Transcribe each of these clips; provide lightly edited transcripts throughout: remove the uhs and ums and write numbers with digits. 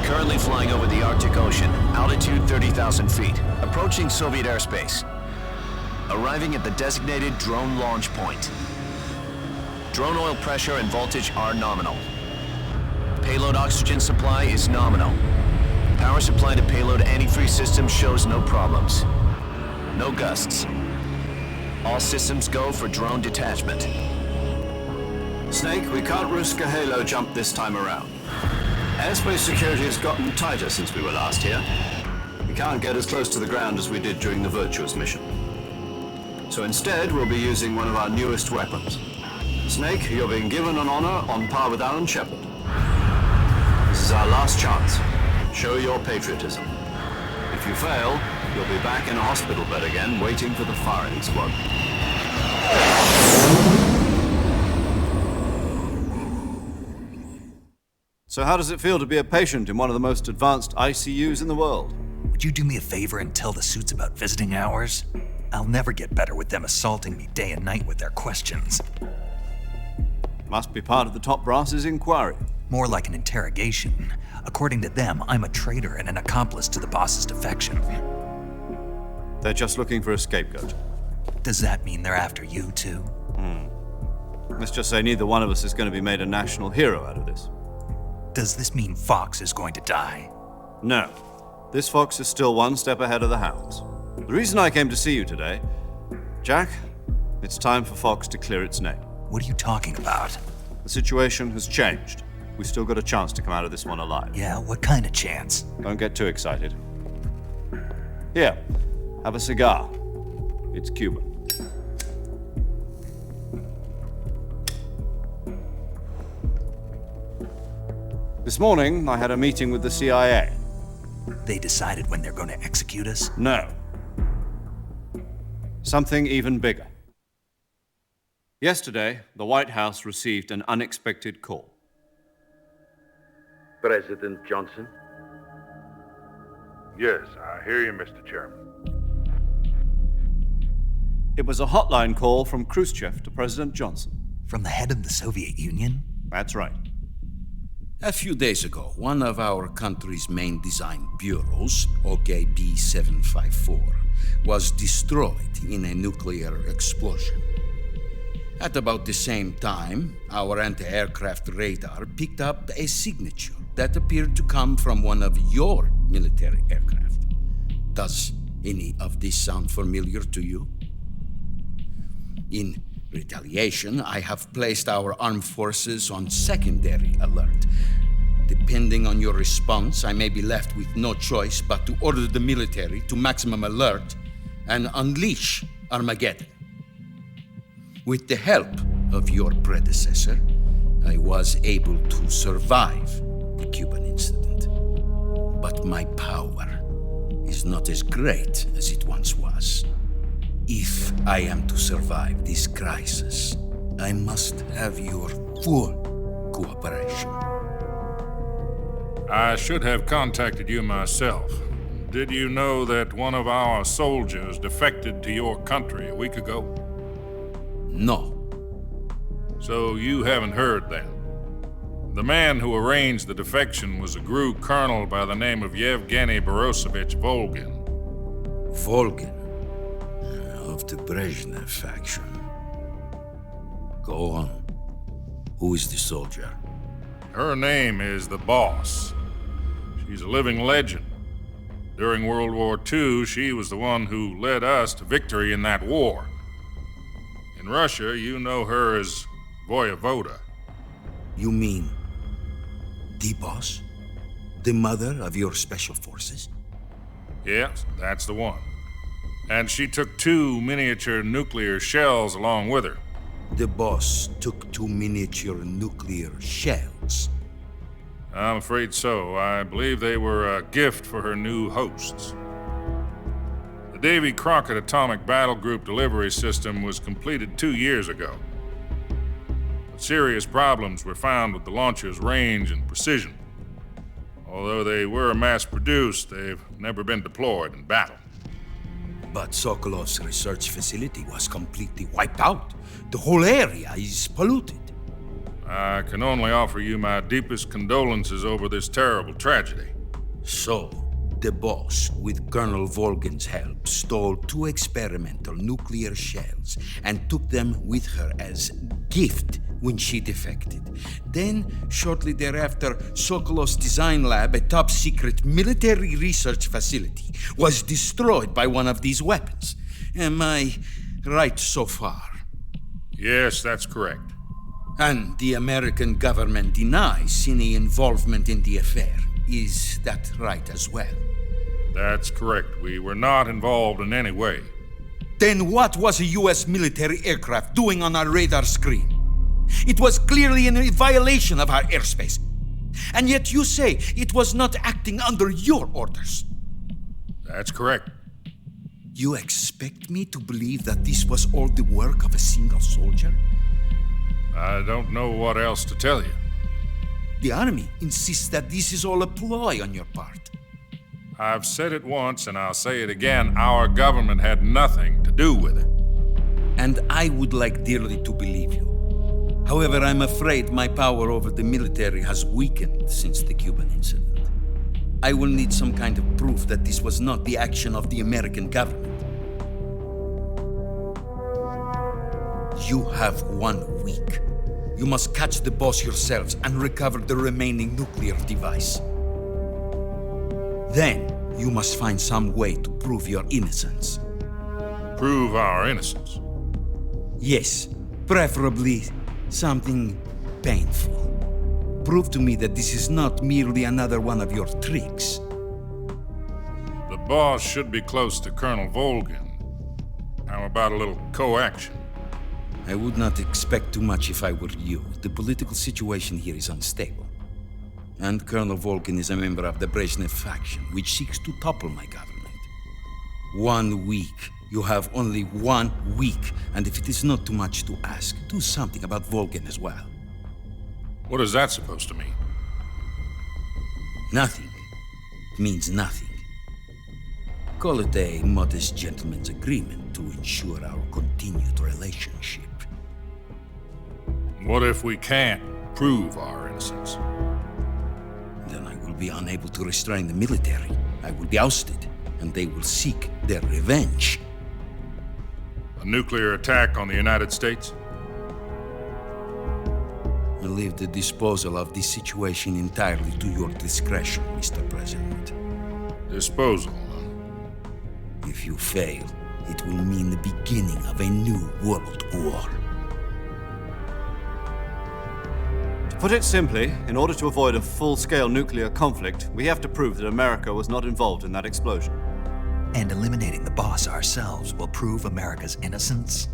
Currently flying over the Arctic Ocean, altitude 30,000 feet, approaching Soviet airspace. Arriving at the designated drone launch point. Drone oil pressure and voltage are nominal. Payload oxygen supply is nominal. Power supply to payload antifreeze system shows no problems. No gusts. All systems go for drone detachment. Snake, we can't risk a halo jump this time around. Airspace security has gotten tighter since we were last here. We can't get as close to the ground as we did during the Virtuous mission. So instead, we'll be using one of our newest weapons. Snake, you're being given an honor on par with Alan Shepard. This is our last chance. Show your patriotism. If you fail, you'll be back in a hospital bed again, waiting for the firing squad. So how does it feel to be a patient in one of the most advanced ICUs in the world? Would you do me a favor and tell the suits about visiting hours? I'll never get better with them assaulting me day and night with their questions. Must be part of the top brass's inquiry. More like an interrogation. According to them, I'm a traitor and an accomplice to the boss's defection. They're just looking for a scapegoat. Does that mean they're after you too? Let's just say neither one of us is going to be made a national hero out of this. Does this mean Fox is going to die? No. This fox is still one step ahead of the hounds. The reason I came to see you today, Jack, it's time for Fox to clear its name. What are you talking about? The situation has changed. We've still got a chance to come out of this one alive. Yeah, what kind of chance? Don't get too excited. Here, have a cigar. It's Cuban. This morning, I had a meeting with the CIA. They decided when they're going to execute us? No. Something even bigger. Yesterday, the White House received an unexpected call. President Johnson? Yes, I hear you, Mr. Chairman. It was a hotline call from Khrushchev to President Johnson. From the head of the Soviet Union? That's right. A few days ago, one of our country's main design bureaus, OKB 754, was destroyed in a nuclear explosion. At about the same time, our anti-aircraft radar picked up a signature that appeared to come from one of your military aircraft. Does any of this sound familiar to you? In retaliation, I have placed our armed forces on secondary alert. Depending on your response, I may be left with no choice but to order the military to maximum alert and unleash Armageddon. With the help of your predecessor, I was able to survive the Cuban incident. But my power is not as great as it once was. If I am to survive this crisis, I must have your full cooperation. I should have contacted you myself. Did you know that one of our soldiers defected to your country a week ago? No. So you haven't heard then. The man who arranged the defection was a GRU colonel by the name of Yevgeny Borosovich Volgin. Volgin, of the Brezhnev faction. Go on. Who is the soldier? Her name is the Boss. She's a living legend. During World War II, she was the one who led us to victory in that war. In Russia, you know her as Voyevoda. You mean the boss? The mother of your special forces? Yes, that's the one. And she took 2 miniature nuclear shells along with her. The boss took 2 miniature nuclear shells. I'm afraid so. I believe they were a gift for her new hosts. The Davy Crockett Atomic Battle Group delivery system was completed 2 years ago. But serious problems were found with the launcher's range and precision. Although they were mass-produced, they've never been deployed in battle. But Sokolov's research facility was completely wiped out. The whole area is polluted. I can only offer you my deepest condolences over this terrible tragedy. So, the boss, with Colonel Volgin's help, stole 2 experimental nuclear shells and took them with her as gift when she defected. Then, shortly thereafter, Sokolov's design lab, a top-secret military research facility, was destroyed by one of these weapons. Am I right so far? Yes, that's correct. And the American government denies any involvement in the affair. Is that right as well? That's correct. We were not involved in any way. Then what was a U.S. military aircraft doing on our radar screen? It was clearly in violation of our airspace. And yet you say it was not acting under your orders. That's correct. You expect me to believe that this was all the work of a single soldier? I don't know what else to tell you. The Army insists that this is all a ploy on your part. I've said it once and I'll say it again. Our government had nothing to do with it. And I would like dearly to believe you. However, I'm afraid my power over the military has weakened since the Cuban incident. I will need some kind of proof that this was not the action of the American government. You have 1 week. You must catch the boss yourselves and recover the remaining nuclear device. Then, you must find some way to prove your innocence. Prove our innocence. Yes, preferably something painful. Prove to me that this is not merely another one of your tricks. The boss should be close to Colonel Volgin. How about a little coaction? I would not expect too much if I were you. The political situation here is unstable. And Colonel Volgin is a member of the Brezhnev faction, which seeks to topple my government. 1 week. You have only 1 week. And if it is not too much to ask, do something about Volgin as well. What is that supposed to mean? Nothing. It means nothing. Call it a modest gentleman's agreement to ensure our continued relationship. What if we can't prove our innocence? Then I will be unable to restrain the military. I will be ousted, and they will seek their revenge. A nuclear attack on the United States? I leave the disposal of this situation entirely to your discretion, Mr. President. Disposal, huh? If you fail, it will mean the beginning of a new world war. To put it simply, in order to avoid a full-scale nuclear conflict, we have to prove that America was not involved in that explosion. And eliminating the boss ourselves will prove America's innocence?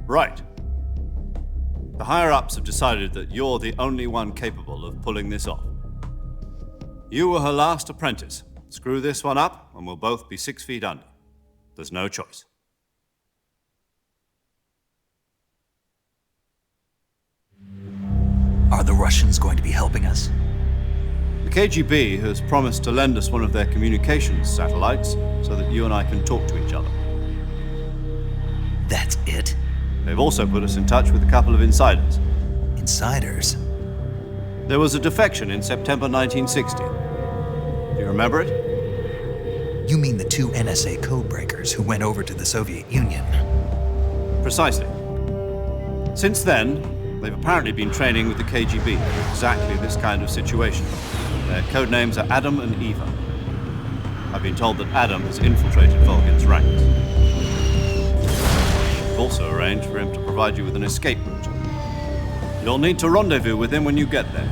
Right. The higher-ups have decided that you're the only one capable of pulling this off. You were her last apprentice. Screw this one up, and we'll both be 6 feet under. There's no choice. Are the Russians going to be helping us? The KGB has promised to lend us one of their communications satellites so that you and I can talk to each other. That's it? They've also put us in touch with a couple of insiders. Insiders? There was a defection in September 1960. Do you remember it? You mean the 2 NSA codebreakers who went over to the Soviet Union? Precisely. Since then, they've apparently been training with the KGB for exactly this kind of situation. Their code names are Adam and Eva. I've been told that Adam has infiltrated Volgin's ranks. We've also arranged for him to provide you with an escape route. You'll need to rendezvous with him when you get there.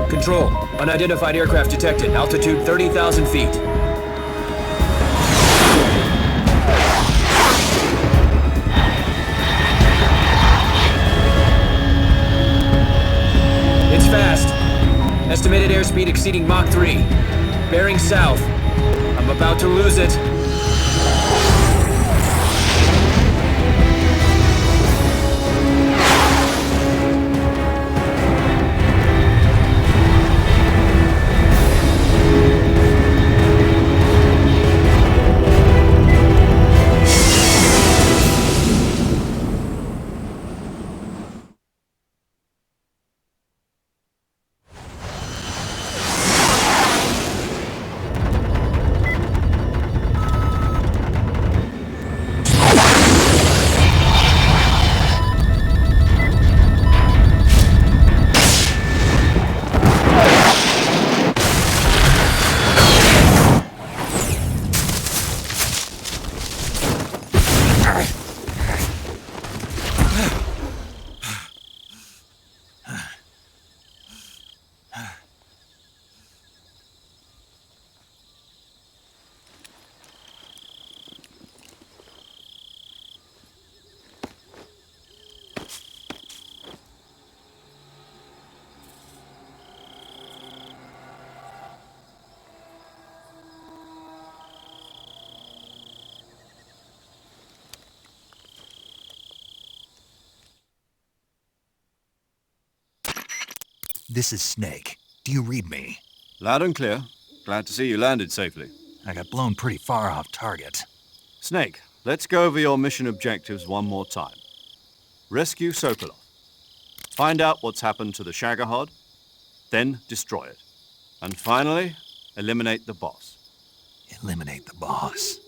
Control. Unidentified aircraft detected. Altitude 30,000 feet. It's fast. Estimated airspeed exceeding Mach 3. Bearing south. I'm about to lose it. This is Snake. Do you read me? Loud and clear. Glad to see you landed safely. I got blown pretty far off target. Snake, let's go over your mission objectives one more time. Rescue Sokolov. Find out what's happened to the Shagohod, then destroy it. And finally, eliminate the boss. Eliminate the boss.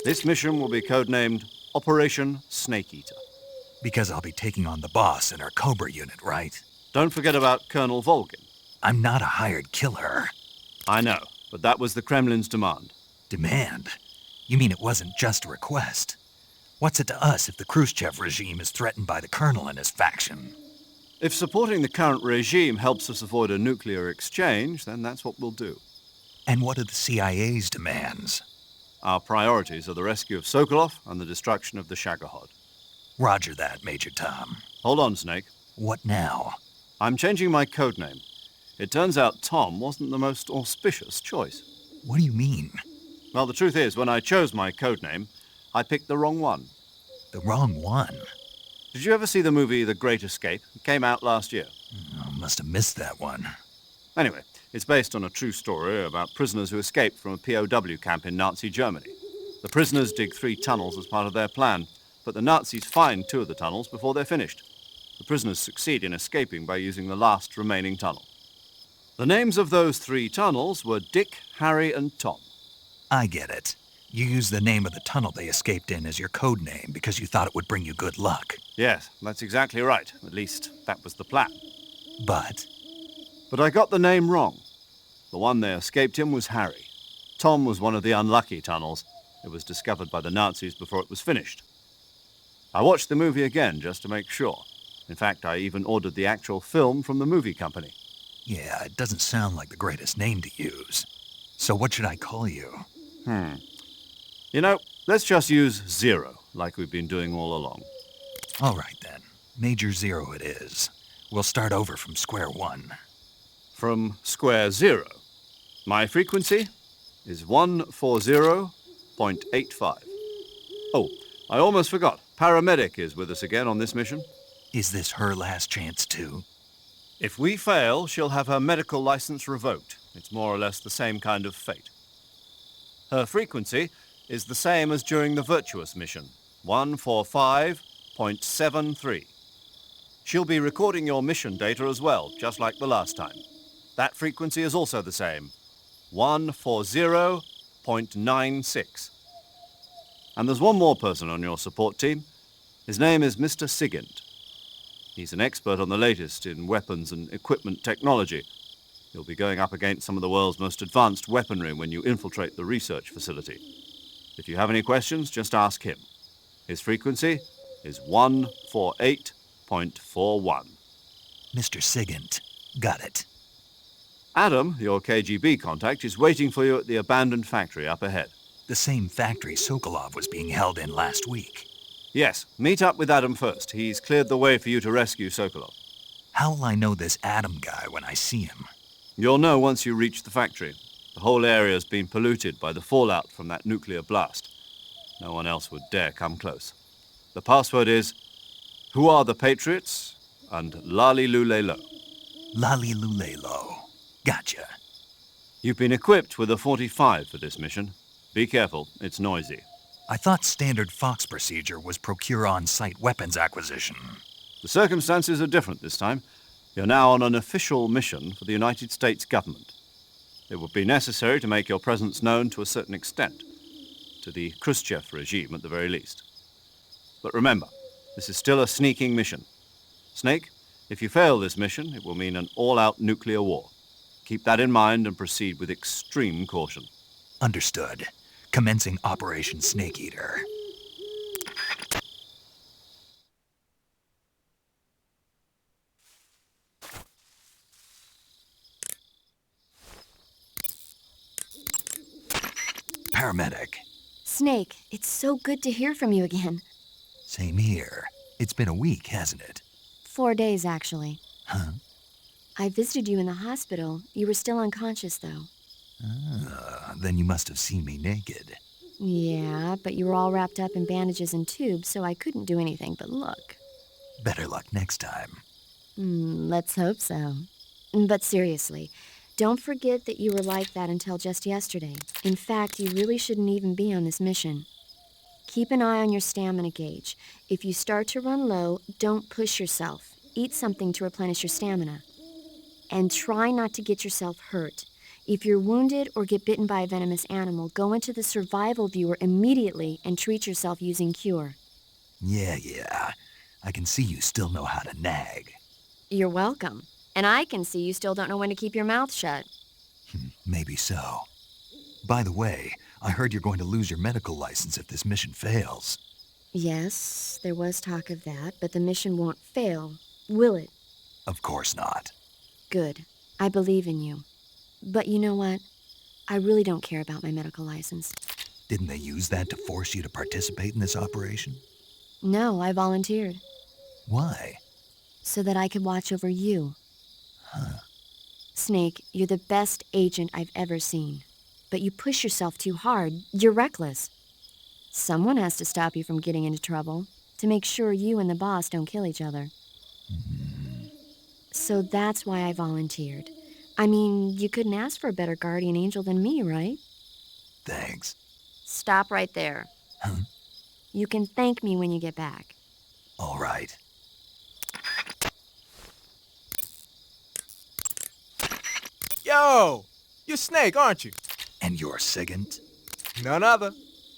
This mission will be codenamed Operation Snake Eater. Because I'll be taking on the boss in our Cobra unit, right? Don't forget about Colonel Volgin. I'm not a hired killer. I know, but that was the Kremlin's demand. Demand? You mean it wasn't just a request? What's it to us if the Khrushchev regime is threatened by the colonel and his faction? If supporting the current regime helps us avoid a nuclear exchange, then that's what we'll do. And what are the CIA's demands? Our priorities are the rescue of Sokolov and the destruction of the Shagohod. Roger that, Major Tom. Hold on, Snake. What now? I'm changing my codename. It turns out Tom wasn't the most auspicious choice. What do you mean? Well, the truth is, when I chose my codename, I picked the wrong one. The wrong one? Did you ever see the movie The Great Escape? It came out last year. I must have missed that one. Anyway, it's based on a true story about prisoners who escaped from a POW camp in Nazi Germany. The prisoners dig 3 tunnels as part of their plan, but the Nazis find 2 of the tunnels before they're finished. The prisoners succeed in escaping by using the last remaining tunnel. The names of those 3 tunnels were Dick, Harry, and Tom. I get it. You used the name of the tunnel they escaped in as your code name because you thought it would bring you good luck. Yes, that's exactly right. At least, that was the plan. But I got the name wrong. The one they escaped in was Harry. Tom was one of the unlucky tunnels. It was discovered by the Nazis before it was finished. I watched the movie again just to make sure. In fact, I even ordered the actual film from the movie company. yeah, it doesn't sound like the greatest name to use. So what should I call you? You know, let's just use Zero, like we've been doing all along. All right then. Major Zero it is. We'll start over from square one. From square 0. My frequency is 140.85. Oh, I almost forgot. Paramedic is with us again on this mission. Is this her last chance too? If we fail, she'll have her medical license revoked. It's more or less the same kind of fate. Her frequency is the same as during the Virtuous mission, 145.73. She'll be recording your mission data as well, just like the last time. That frequency is also the same, 140.96. And there's one more person on your support team. His name is Mr. Sigint. He's an expert on the latest in weapons and equipment technology. You'll be going up against some of the world's most advanced weaponry when you infiltrate the research facility. If you have any questions, just ask him. His frequency is 148.41. Mr. Sigint. Got it. Adam, your KGB contact, is waiting for you at the abandoned factory up ahead. The same factory Sokolov was being held in last week. Yes, meet up with Adam first. He's cleared the way for you to rescue Sokolov. How will I know this Adam guy when I see him? You'll know once you reach the factory. The whole area's been polluted by the fallout from that nuclear blast. No one else would dare come close. The password is, "Who are the Patriots?" and "Lali Lule Lo." Lali Lulelo. Gotcha. You've been equipped with a 45 for this mission. Be careful, it's noisy. I thought standard Fox procedure was procure on-site weapons acquisition. The circumstances are different this time. You're now on an official mission for the United States government. It would be necessary to make your presence known to a certain extent, to the Khrushchev regime at the very least. But remember, this is still a sneaking mission. Snake, if you fail this mission, it will mean an all-out nuclear war. Keep that in mind and proceed with extreme caution. Understood. Commencing Operation Snake Eater. Paramedic. Snake, it's so good to hear from you again. Same here. It's been a week, hasn't it? 4 days, actually. Huh? I visited you in the hospital. You were still unconscious, though. Then you must have seen me naked. Yeah, but you were all wrapped up in bandages and tubes, so I couldn't do anything but look. Better luck next time. Let's hope so. But seriously, don't forget that you were like that until just yesterday. In fact, you really shouldn't even be on this mission. Keep an eye on your stamina gauge. If you start to run low, don't push yourself. Eat something to replenish your stamina. And try not to get yourself hurt. If you're wounded or get bitten by a venomous animal, go into the survival viewer immediately and treat yourself using Cure. Yeah. I can see you still know how to nag. You're welcome. And I can see you still don't know when to keep your mouth shut. Maybe so. By the way, I heard you're going to lose your medical license if this mission fails. Yes, there was talk of that, but the mission won't fail, will it? Of course not. Good. I believe in you. But you know what? I really don't care about my medical license. Didn't they use that to force you to participate in this operation? No, I volunteered. Why? So that I could watch over you. Snake, you're the best agent I've ever seen. But you push yourself too hard. You're reckless. Someone has to stop you from getting into trouble, to make sure you and the boss don't kill each other. So that's why I volunteered. I mean, you couldn't ask for a better guardian angel than me, right? Thanks. Stop right there. Huh? You can thank me when you get back. All right. Yo! You're Snake, aren't you? And you're Sigint? None other.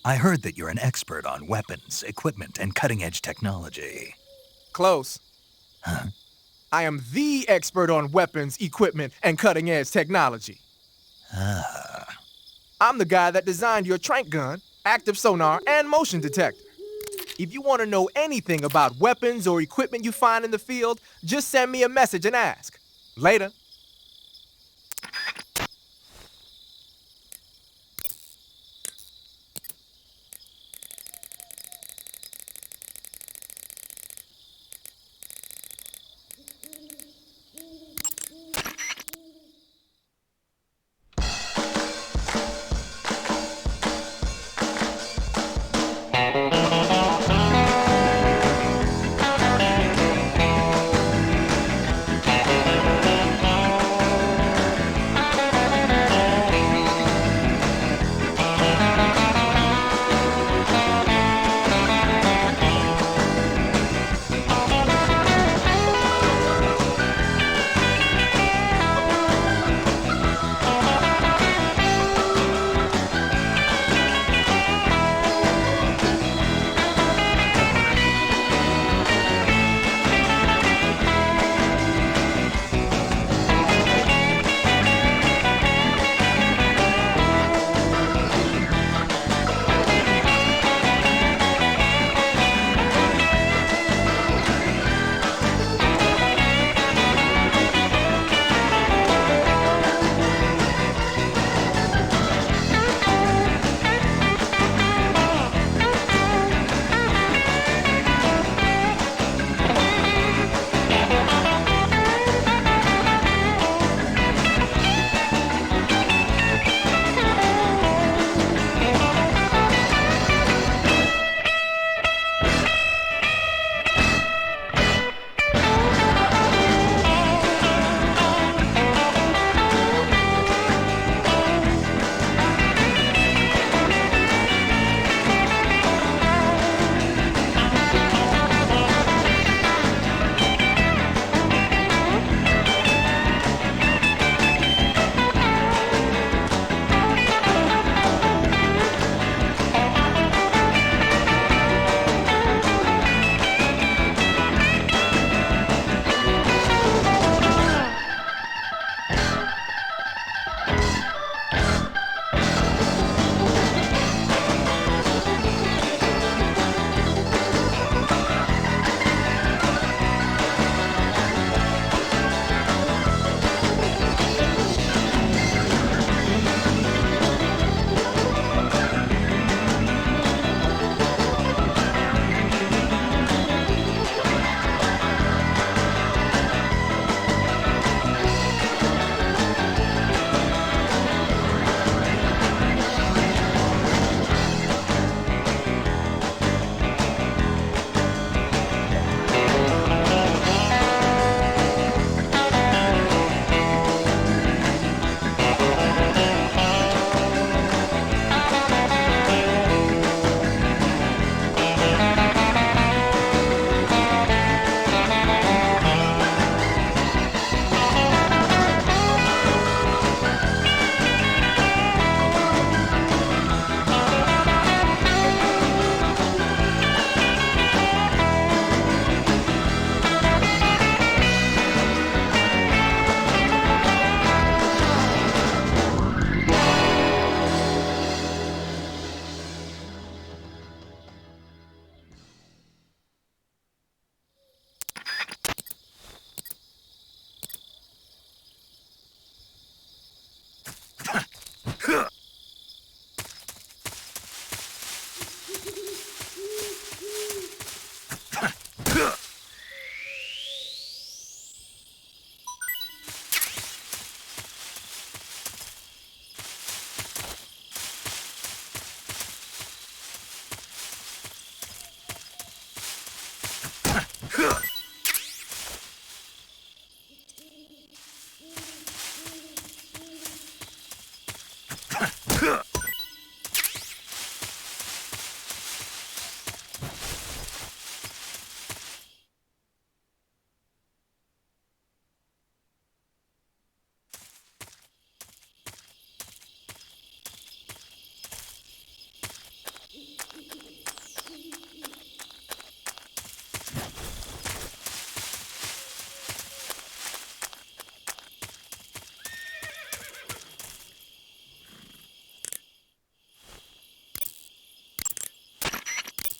I heard that you're an expert on weapons, equipment, and cutting-edge technology. Close. Huh? I am the expert on weapons, equipment, and cutting-edge technology. Ah. I'm the guy that designed your trank gun, active sonar, and motion detector. If you want to know anything about weapons or equipment you find in the field, just send me a message and ask. Later.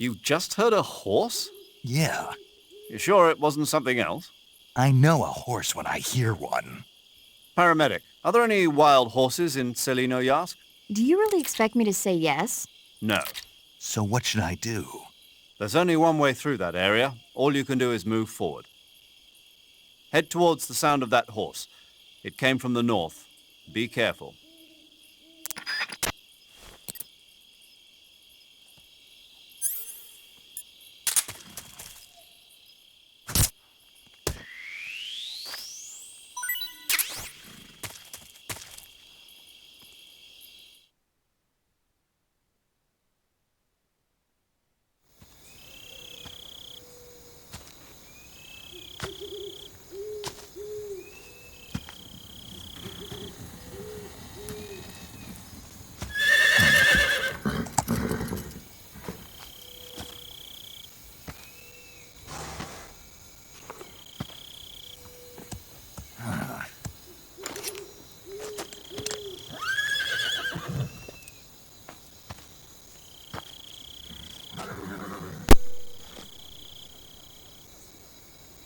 You just heard a horse? Yeah, You sure it wasn't something else? I know a horse when I hear one. Paramedic, are there any wild horses in Selino-Yask? Do you really expect me to say yes? No. So what should I do? There's only one way through that area. All you can do is move forward. Head towards the sound of that horse. It came from the north. Be careful.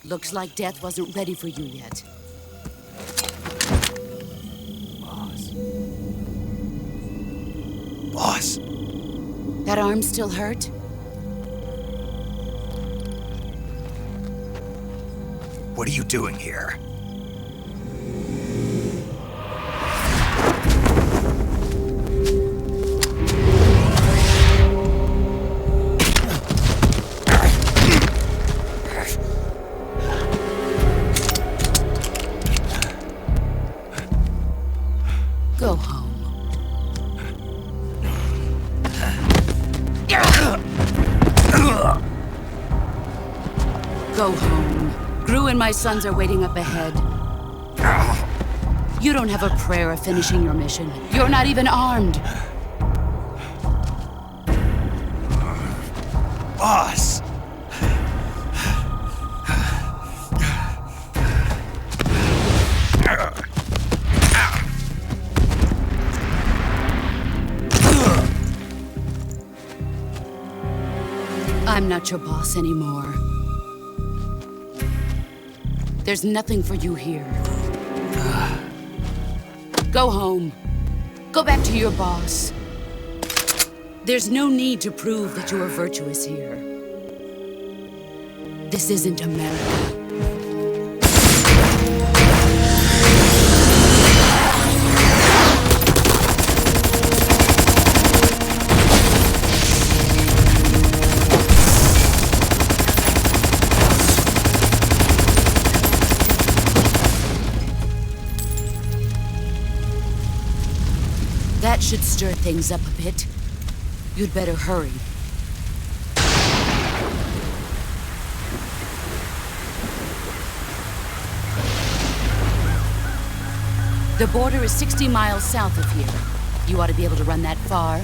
Looks like death wasn't ready for you yet. Boss. That arm still hurt? What are you doing here? Go home. Go home. Gru and my sons are waiting up ahead. You don't have a prayer of finishing your mission. You're not even armed. Boss! I'm not your boss anymore. There's nothing for you here. Go home. Go back to your boss. There's no need to prove that you are virtuous here. This isn't America. That should stir things up a bit. You'd better hurry. The border is 60 miles south of here. You ought to be able to run that far.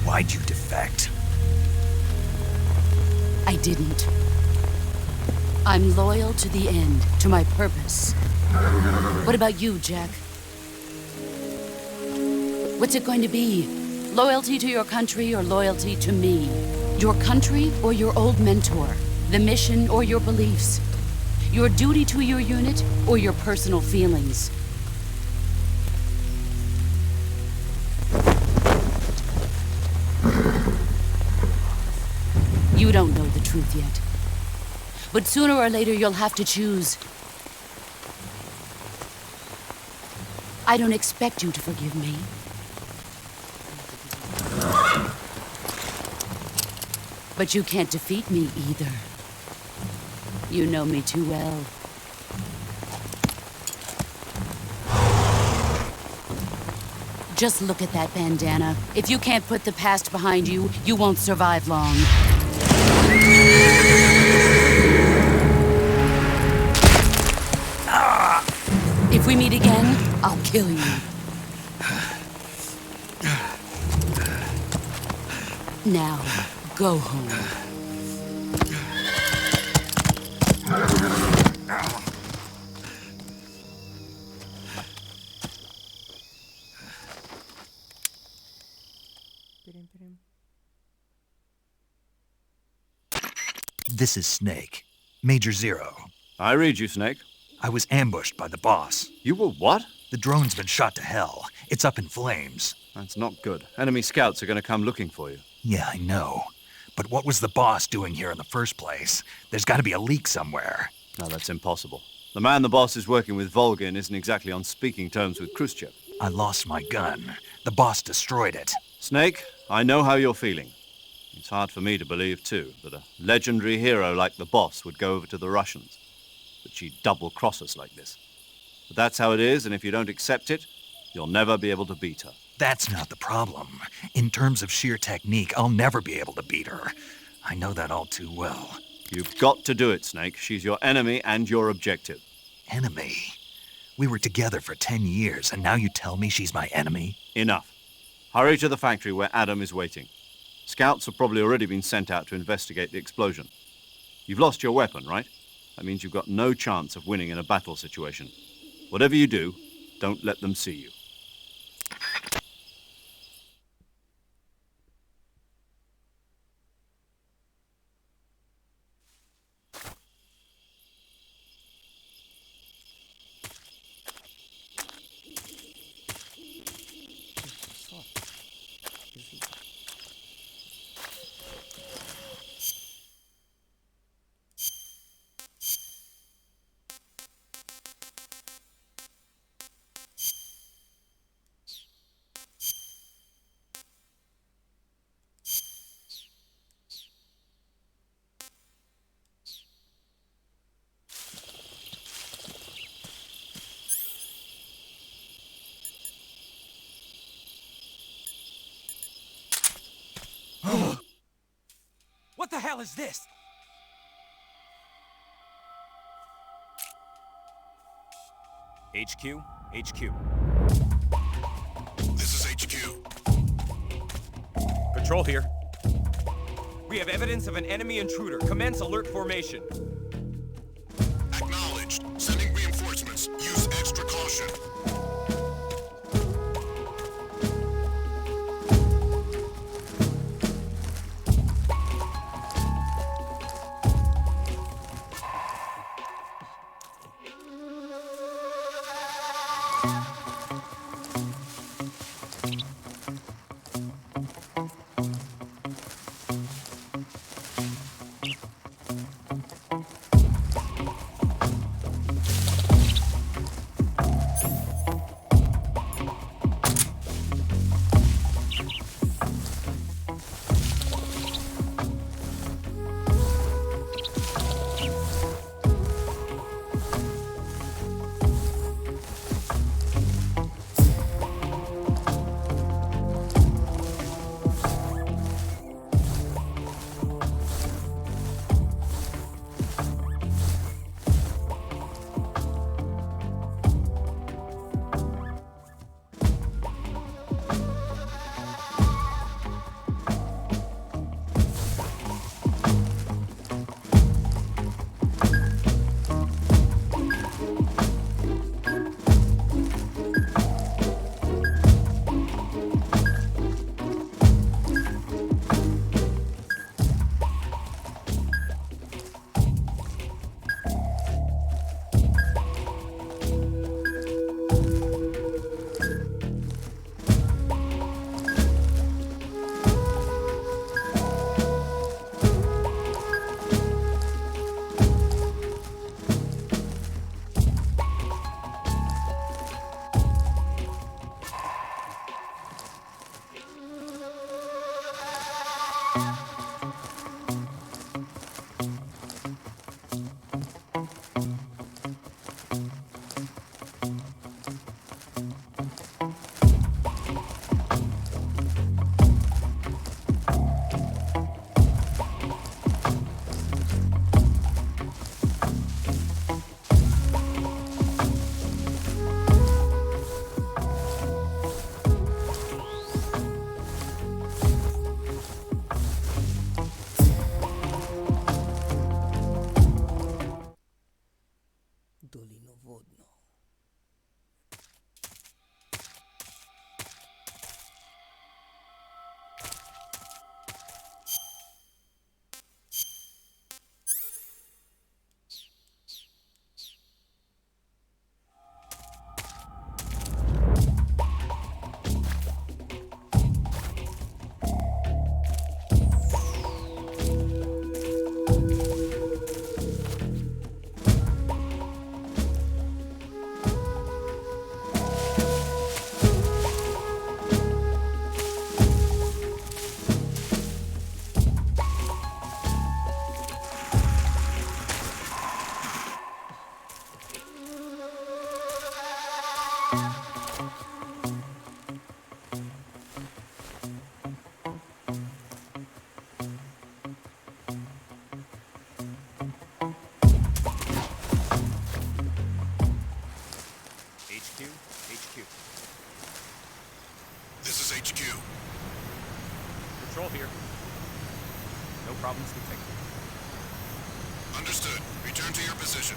Why'd you defect? I didn't. I'm loyal to the end, to my purpose. What about you, Jack? What's it going to be? Loyalty to your country or loyalty to me? Your country or your old mentor? The mission or your beliefs? Your duty to your unit or your personal feelings? You don't know the truth yet. But sooner or later, you'll have to choose. I don't expect you to forgive me. But you can't defeat me either. You know me too well. Just look at that bandana. If you can't put the past behind you, you won't survive long. If we meet again, I'll kill you. Now, go home. This is Snake. Major Zero. I read you, Snake. I was ambushed by the boss. You were what? The drone's been shot to hell. It's up in flames. That's not good. Enemy scouts are going to come looking for you. Yeah, I know. But what was the boss doing here in the first place? There's got to be a leak somewhere. No, that's impossible. The man the boss is working with, Volgin, isn't exactly on speaking terms with Khrushchev. I lost my gun. The boss destroyed it. Snake, I know how you're feeling. It's hard for me to believe, too, that a legendary hero like the boss would go over to the Russians. That she'd double-cross us like this. But that's how it is, and if you don't accept it, you'll never be able to beat her. That's not the problem. In terms of sheer technique, I'll never be able to beat her. I know that all too well. You've got to do it, Snake. She's your enemy and your objective. Enemy? We were together for 10 years, and now you tell me she's my enemy? Enough. Hurry to the factory where Adam is waiting. Scouts have probably already been sent out to investigate the explosion. You've lost your weapon, right? That means you've got no chance of winning in a battle situation. Whatever you do, don't let them see you. What the hell is this? HQ? HQ. This is HQ. Patrol here. We have evidence of an enemy intruder. Commence alert formation. Acknowledged. Sending reinforcements. Use extra caution. problems, Detective. Understood. Return to your position.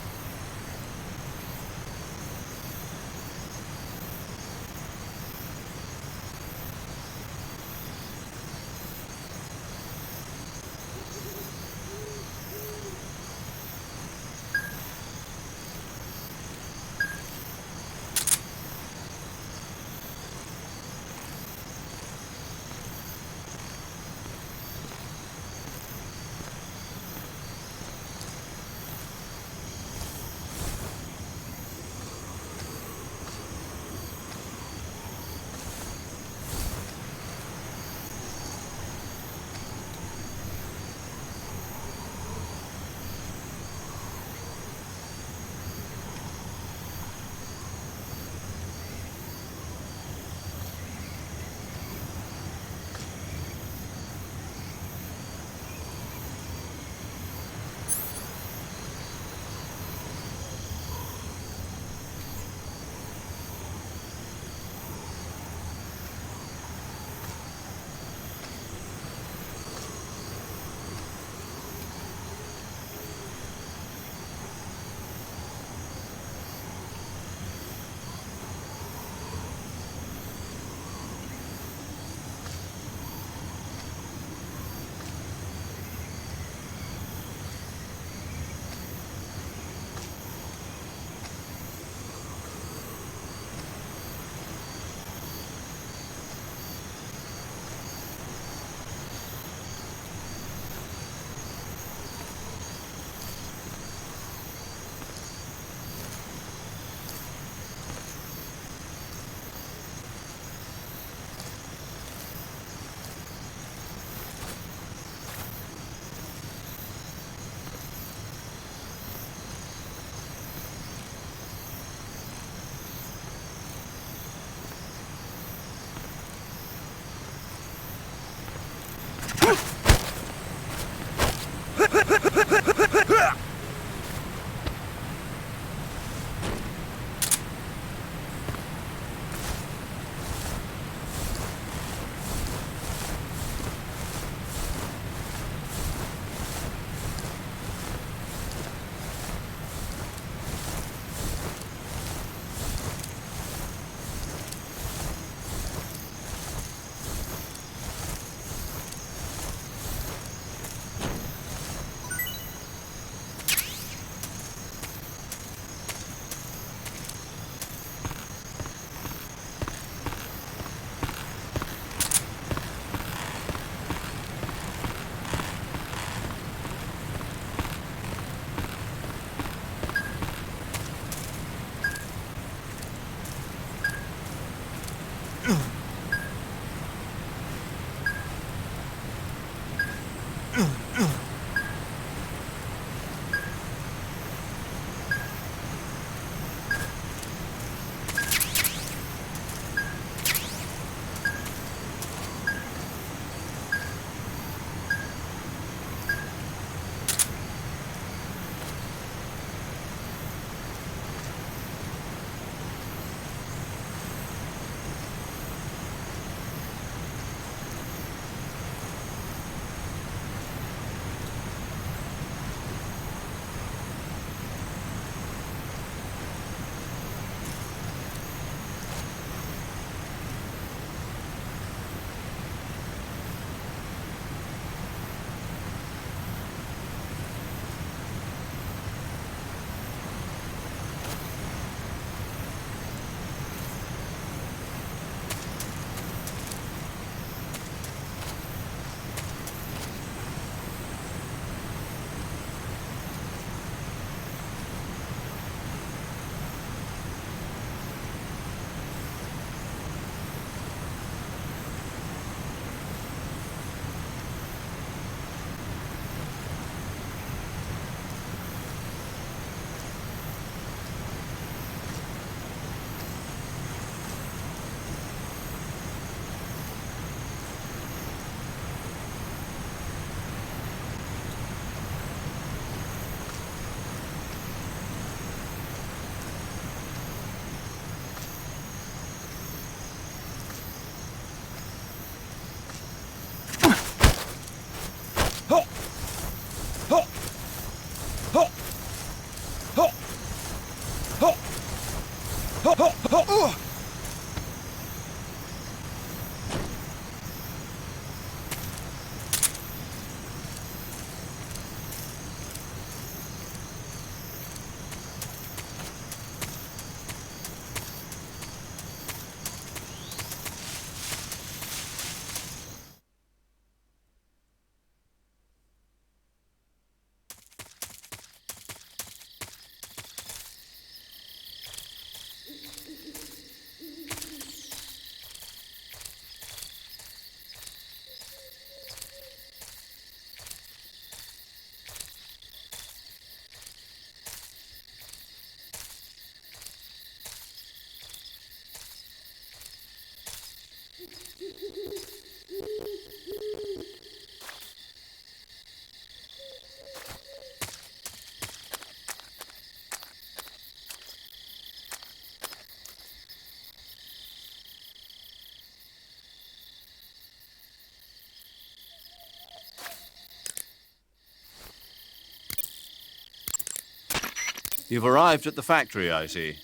You've arrived at the factory, I see.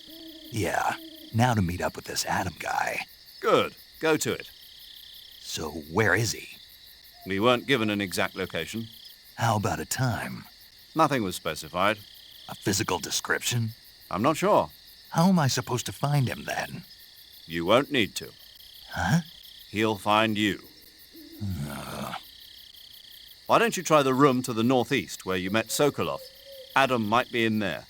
Yeah, now to meet up with this Adam guy. Good. Go to it. So where is he? We weren't given an exact location. How about a time? Nothing was specified. A physical description? I'm not sure. How am I supposed to find him then? You won't need to. Huh? He'll find you. Why don't you try the room to the northeast where you met Sokolov? Adam might be in there.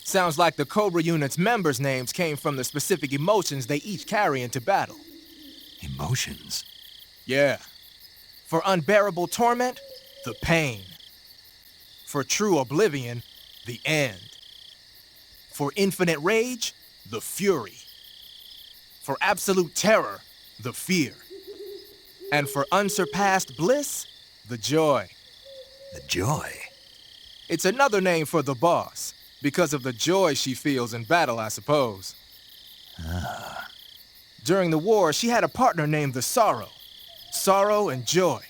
Sounds like the Cobra unit's members' names came from the specific emotions they each carry into battle. Emotions? Yeah. For unbearable torment, the pain. For true oblivion, the end. For infinite rage, the fury. For absolute terror, the fear. And for unsurpassed bliss, the joy. The joy? It's another name for the boss, because of the joy she feels in battle, I suppose. During the war, she had a partner named the Sorrow. Sorrow and joy.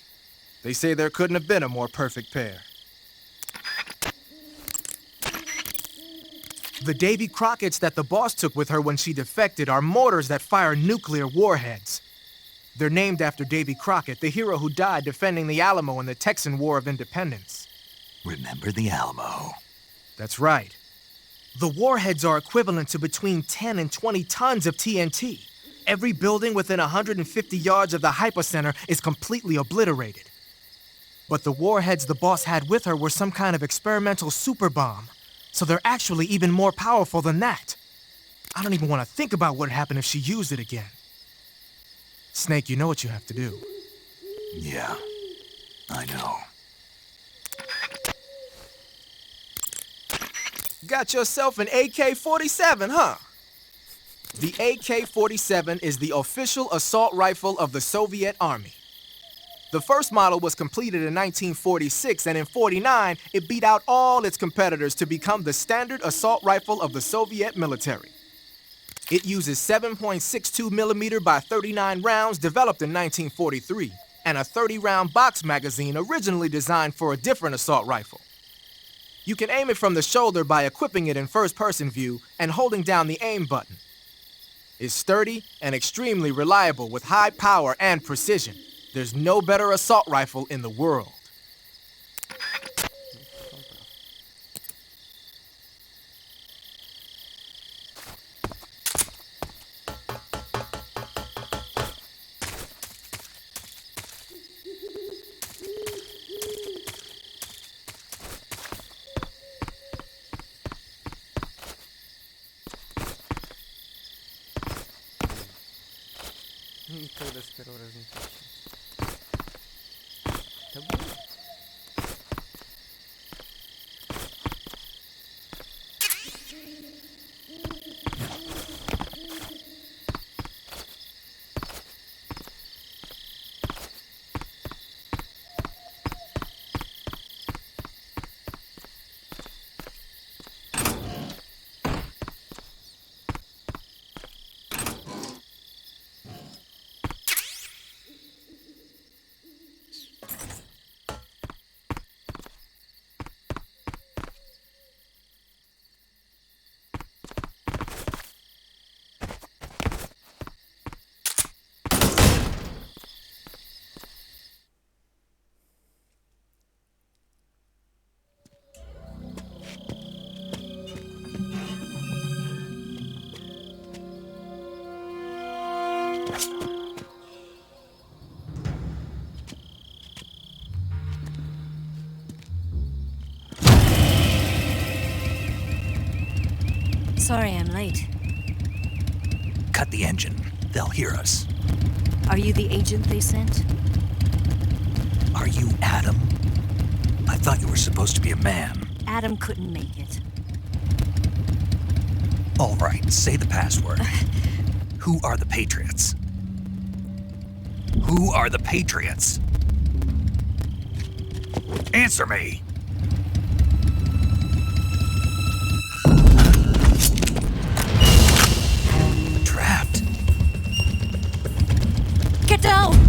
They say there couldn't have been a more perfect pair. The Davy Crockett's that the boss took with her when she defected are mortars that fire nuclear warheads. They're named after Davy Crockett, the hero who died defending the Alamo in the Texan War of Independence. Remember the Alamo. That's right. The warheads are equivalent to between 10 and 20 tons of TNT. Every building within 150 yards of the hypocenter is completely obliterated. But the warheads the boss had with her were some kind of experimental super bomb, so they're actually even more powerful than that. I don't even want to think about what would happen if she used it again. Snake, you know what you have to do. Yeah, I know. Got yourself an AK-47, huh? The AK-47 is the official assault rifle of the Soviet Army. The first model was completed in 1946, and in '49, it beat out all its competitors to become the standard assault rifle of the Soviet military. It uses 7.62 millimeter by 39 rounds developed in 1943, and a 30-round box magazine originally designed for a different assault rifle. You can aim it from the shoulder by equipping it in first-person view and holding down the aim button. It's sturdy and extremely reliable with high power and precision. There's no better assault rifle in the world. Никогда с первого раза не получилось. Да блин. Sorry I'm late. Cut the engine. They'll hear us. Are you the agent they sent? Are you Adam? I thought you were supposed to be a man. Adam couldn't make it. All right, say the password. Who are the Patriots? Who are the Patriots? Answer me! Trapped. Get down!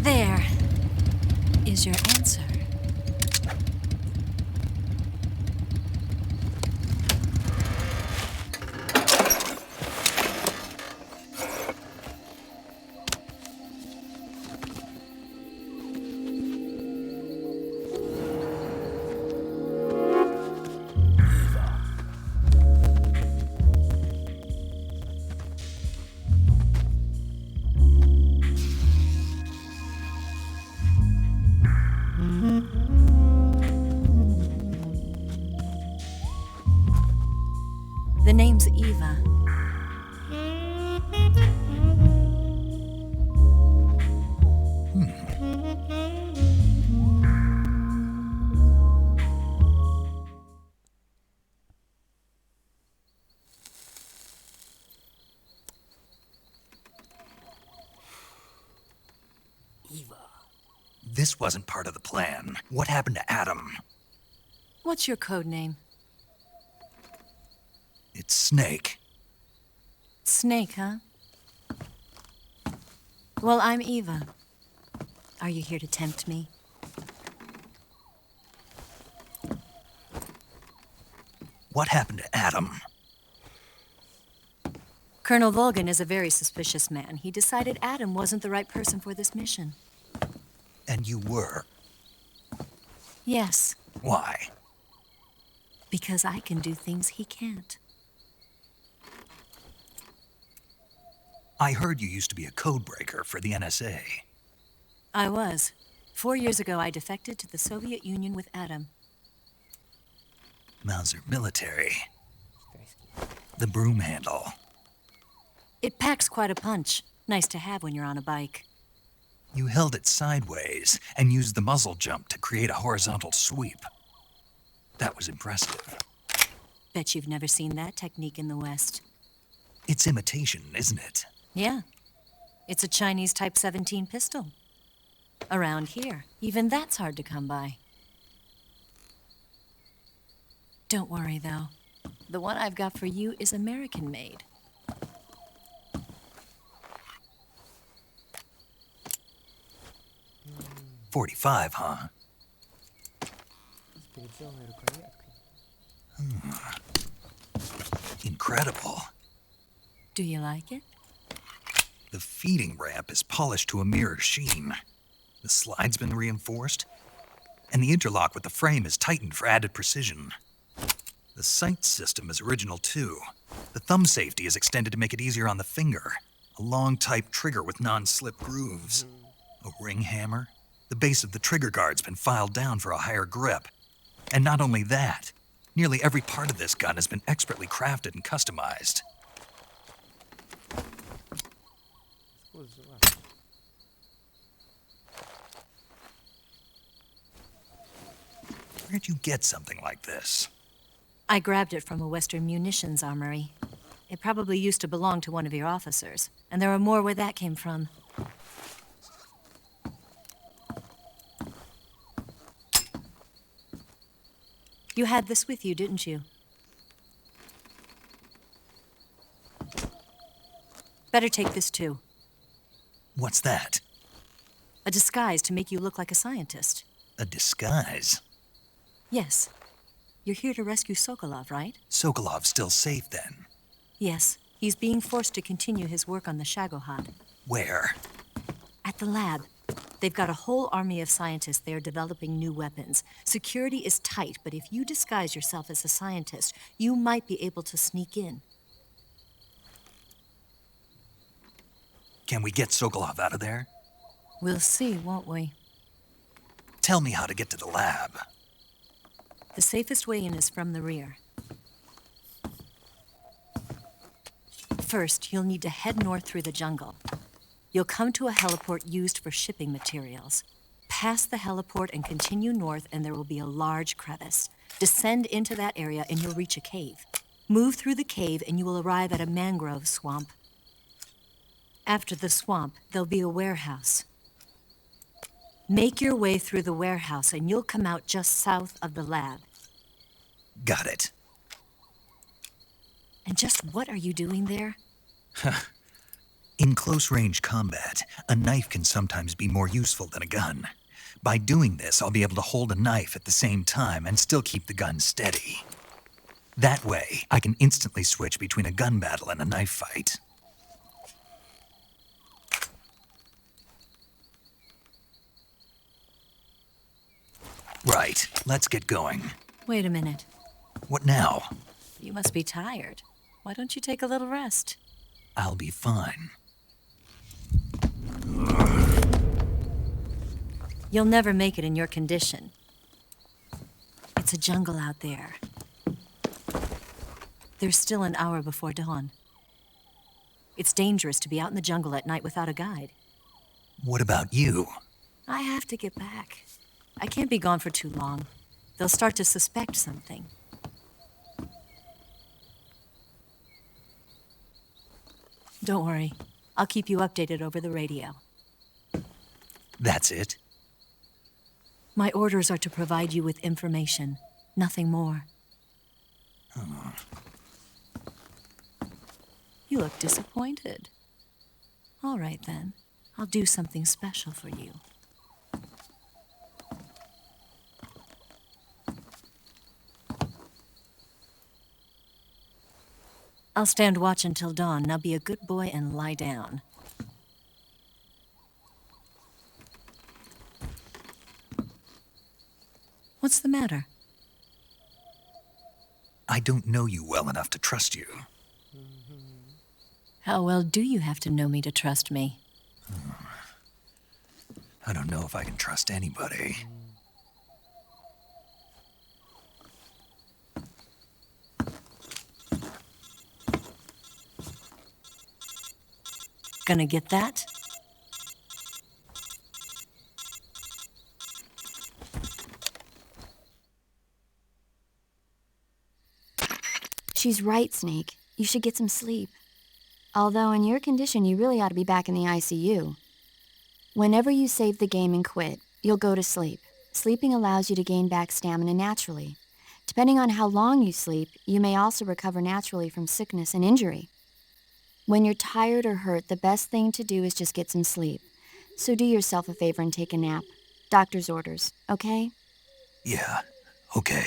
There is your answer. The name's Eva. This wasn't part of the plan. What happened to Adam? What's your code name? It's Snake. Snake, huh? Well, I'm Eva. Are you here to tempt me? What happened to Adam? Colonel Volgan is a very suspicious man. He decided Adam wasn't the right person for this mission. And you were. Yes, Why? because I can do things he can't. I heard you used to be a codebreaker for the NSA. I was. 4 years ago, I defected to the Soviet Union with Adam. Mauser military. The broom handle. It packs quite a punch. Nice to have when you're on a bike. You held it sideways and used the muzzle jump to create a horizontal sweep. That was impressive. Bet you've never seen that technique in the West. It's imitation, isn't it? Yeah. It's a Chinese Type 17 pistol. Around here, even that's hard to come by. Don't worry, though. The one I've got for you is American-made. .45, huh? Переделанной рукояткой. Incredible. Do you like it? The feeding ramp is polished to a mirror sheen. The slide's been reinforced, and the interlock with the frame is tightened for added precision. The sight system is original too. The thumb safety is extended to make it easier on the finger. A long type trigger with non-slip grooves. A ring hammer. The base of the trigger guard's been filed down for a higher grip. And not only that, nearly every part of this gun has been expertly crafted and customized. Where'd you get something like this? I grabbed it from a Western munitions armory. It probably used to belong to one of your officers, and there are more where that came from. You had this with you, didn't you? Better take this too. What's that? A disguise to make you look like a scientist. A disguise? Yes. You're here to rescue Sokolov, right? Sokolov's still safe then? Yes. He's being forced to continue his work on the Shagohod. Where? At the lab. They've got a whole army of scientists there developing new weapons. Security is tight, but if you disguise yourself as a scientist, you might be able to sneak in. Can we get Sokolov out of there? We'll see, won't we? Tell me how to get to the lab. The safest way in is from the rear. First, you'll need to head north through the jungle. You'll come to a heliport used for shipping materials. Pass the heliport and continue north, and there will be a large crevice. Descend into that area, and you'll reach a cave. Move through the cave, and you will arrive at a mangrove swamp. After the swamp, there'll be a warehouse. Make your way through the warehouse, and you'll come out just south of the lab. Got it. And just what are you doing there? In close-range combat, a knife can sometimes be more useful than a gun. By doing this, I'll be able to hold a knife at the same time and still keep the gun steady. That way, I can instantly switch between a gun battle and a knife fight. Right, let's get going. Wait a minute. What now? You must be tired. Why don't you take a little rest? I'll be fine. You'll never make it in your condition. It's a jungle out there. There's still an hour before dawn. It's dangerous to be out in the jungle at night without a guide. What about you? I have to get back. I can't be gone for too long. They'll start to suspect something. Don't worry. I'll keep you updated over the radio. That's it? My orders are to provide you with information, nothing more. Oh. You look disappointed. All right, then. I'll do something special for you. I'll stand watch until dawn. Now be a good boy and lie down. What's the matter? I don't know you well enough to trust you. How well do you have to know me to trust me? I don't know if I can trust anybody. Gonna get that? She's right, Snake. You should get some sleep. Although in your condition, you really ought to be back in the ICU. Whenever you save the game and quit, you'll go to sleep. Sleeping allows you to gain back stamina naturally. Depending on how long you sleep, you may also recover naturally from sickness and injury. When you're tired or hurt, the best thing to do is just get some sleep. So do yourself a favor and take a nap. Doctor's orders, okay? Yeah, okay.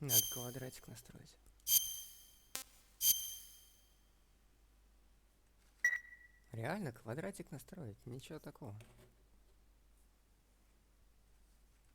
Надо квадратик настроить. Реально, квадратик настроить, ничего такого.